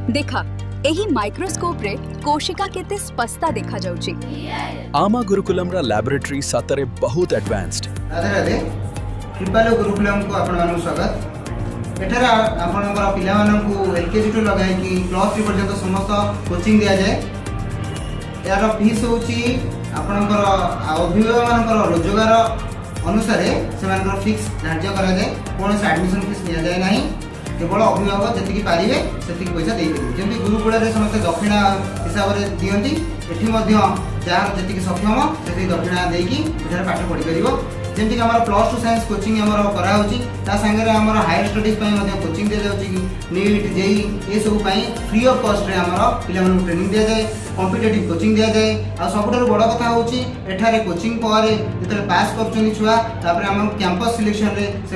देखा एही माइक्रोस्कोप रे कोशिका केते स्पष्टता देखा जाउची। आमा गुरुकुलम रा लैबोरेटरी सतरे बहुत एडवांस्ड। राधे राधे कृपालो गुरुकुलम को आपण मानक स्वागत। एठारा आपनकर पिला मानकु एलकेजी टू लगाय कि प्लस 3 पर्यंत समस्त कोचिंग दिया जाय। यार फीस होची आपनकर अभिभावक मानकर रोजगार अनुसार से फिक्स धार्य करा जाए। कौन से एडमिशन फीस दिया जाए नहीं, केवल अभिभावक जी पारे से पैसा दे जमी गुरुकुल समस्त दक्षिणा हिसाब से दिखती। एटी जार जी सक्षम से दक्षिणा देकर पाठ पढ़ी पार। जमीक आम प्लस 2 साइंस कोचिंग कराँगे आम हायर स्टडीज कोचिंग दी जाऊँगी। नीट जेई ये सब फ्री ऑफ कॉस्ट रे आम पिला ट्रेनिंग दि जाए, कॉम्पिटिटिव कोचिंग दि जाए। आ सबुठ बड़ कथा हूँ एठारे कोचिंग पर जो पास कर छुआ आम कैंपस सिलेक्शन रे से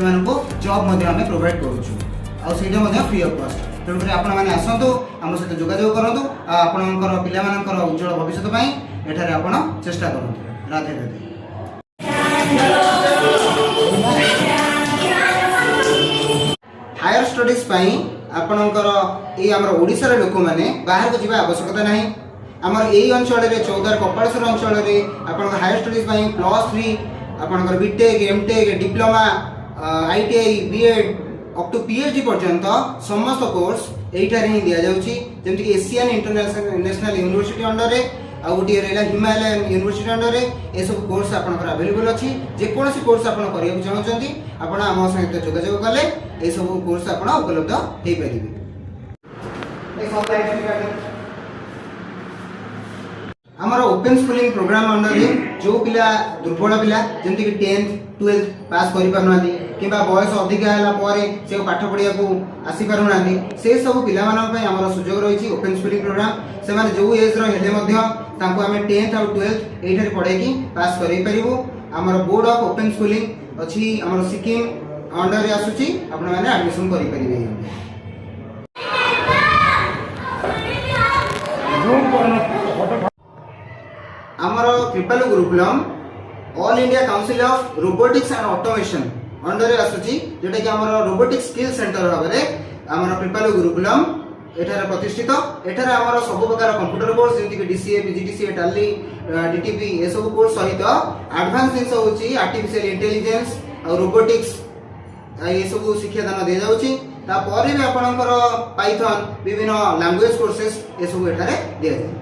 जॉब आम प्रोवाइड करूँ फ्री ऑफ कॉस्ट। तेणुकर आपने आसतु आम सहित जोगाजोग करूँ आपणकर पिला उज्जवल भविष्य एठारे आप चेष्टा करूँ। राधे राधे। हायर स्टडीज आपणकर ये आम ओडिशार लोक मैंने बाहर को जीवा आवश्यकता नहीं। आमर यही अंचल में चौदार कपालेश्वर अंचल में आप हायर स्टडीज प्लस 3 आपणकर BTech MTech diploma ITI BEd up to PhD पर्यंत समस्त कोर्स यहीठार ही दि जाऊँगी। जमीक एशियन इंटरनेशनल यूनिवर्सिटी अंडर आ गोटे रहा हिमालयन यूनिवर्सिटी अंडर ये सब कोर्स आपंकर अवेलेबल अच्छी। जेकोसी कोर्स आप चाहते आपण आम सहित जोगाजोग कले ये सब कोर्स आप उपलब्ध हो पारे। आमर ओपन स्कूलिंग प्रोग्राम अंडर जो पिला दुर्बल पिला जमीक 10th 12th पास कर कि बयस अधिक है से पाठ पढ़ा को आसी पारना से सब पिला सुजोग रही ओपन स्कूलिंग प्रोग्राम से जो एज रेले आम 10th और 12th ये पढ़ाई पास करूँ। आमर बोर्ड ऑफ ओपन स्कूलिंग अच्छी आम सिक्किम अंडर आसूची आपने एडमिशन करेंगे। आमर Kripalu Gurukulam all India council of robotics and automation under आसूची जोटा कि आमर रोबोटिक्स स्किल सेंटर भाव में आमर कृपालु गुरुकुलम एठार प्रतिष्ठित। एठार आमर सब प्रकार कंप्यूटर कोर्स जमीक डीसीए पीजीडीसीए टाली डीटीपी ये सब कोर्स सहित एडवांस जिन होची आर्टिफिशियल इंटेलिजेंस और रोबोटिक्स ये सब शिक्षादान दि जाऊँगी। तापर भी आपणकर पाइथन विभिन्न लैंग्वेज कोर्सेस ये सब एठारे दि जाए।